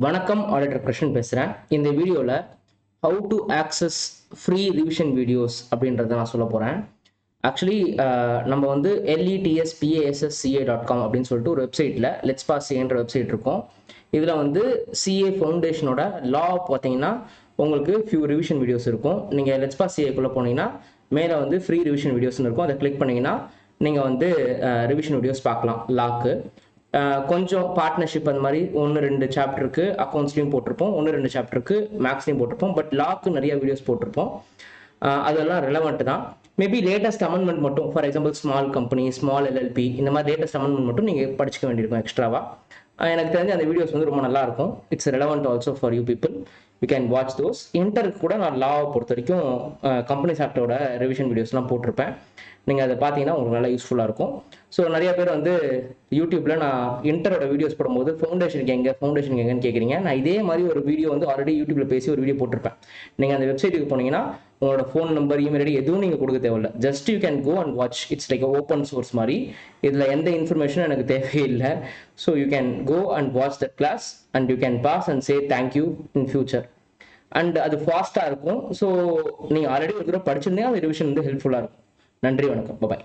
வணக்கம் ஆடிட்டர் கிருஷ்ணன் பேசுகிறேன். இந்த வீடியோவில் how to access free revision videos அப்படின்றத நான் சொல்ல போகிறேன். ஆக்சுவலி நம்ம வந்து LETSPASSCA.com அப்படின்னு சொல்லிட்டு ஒரு வெப்சைட்டில் லெட்ஸ் பாஸ் சிஏன்ற வெப்சைட் இருக்கும். இதில் வந்து சிஏ ஃபவுண்டேஷனோட லா பார்த்தீங்கன்னா உங்களுக்கு ஃபியூ ரிவிஷன் வீடியோஸ் இருக்கும். நீங்கள் லெட்ஸ் பாஸ் சிஏக்குள்ளே போனீங்கன்னா மேலே வந்து ஃப்ரீ ரிவிஷன் வீடியோஸ்னு இருக்கும். அதை கிளிக் பண்ணிங்கன்னா நீங்கள் வந்து ரிவிஷன் வீடியோஸ் பார்க்கலாம். லாக்கு கொஞ்சம் பார்ட்னர்ஷிப் அந்த மாதிரி 1-2 சாப்டருக்கு அக்கௌண்ட்ஸ்லையும் போட்டிருப்போம், 1-2 சாப்டருக்கு மேக்ஸ்லையும் போட்டிருப்போம். பட் லாக்கு நிறைய வீடியோஸ் போட்டிருப்போம். அதெல்லாம் ரெலவெண்ட் தான். மேபி லேட்டஸ்ட் அமெண்ட்மெண்ட் மட்டும், for example small company, small LLP, இந்த மாதிரி லேட்டஸ்ட் அமெண்ட்மெண்ட் மட்டும் நீங்கள் படிச்சுக்க வேண்டியிருக்கும் எக்ஸ்ட்ராவா. எனக்கு தெரிஞ்ச அந்த வீடியோஸ் வந்து ரொம்ப நல்லா இருக்கும். It's relevant also for you people. You can watch those. இன்டருக்கு கூட நான் லாவை பொறுத்த வரைக்கும் கம்பெனிஸ் ஆக்டோட ரிவிஷன் வீடியோஸ்லாம் போட்டிருப்பேன். நீங்கள் அதை பார்த்தீங்கன்னா உங்களுக்கு நல்லா யூஸ்ஃபுல்லாக இருக்கும். ஸோ நிறைய பேர் வந்து யூடியூப்பில் நான் இன்டரோட வீடியோஸ் போடும்போது ஃபவுண்டேஷனுக்கு எங்கன்னு கேட்குறீங்க. நான் இதே மாதிரி ஒரு வீடியோ வந்து ஆல்ரெடி யூடியூப்பில் பேசி ஒரு வீடியோ போட்டிருப்பேன். நீங்கள் அந்த வெப்சைட்டுக்கு போனீங்கன்னா உங்களோட ஃபோன் நம்பர், இமெயில் ஐடி எதுவும் நீங்கள் கொடுக்க தேவையில்லை. Just you can go and watch. It's like open source மாதிரி. இதில் எந்த இன்ஃபர்மேஷனும் எனக்கு தேவையில்லை. So you can go and watch that class and you can pass and say thank you in future. And அது ஃபாஸ்ட்டாக இருக்கும். ஸோ நீங்கள் ஆல்ரெடி ஒரு தடவை படிச்சிருந்தீங்கன்னா அந்த ரிவிஷன் வந்து ஹெல்ப்ஃபுல்லாக இருக்கும். நன்றி, வணக்கம், பாய்.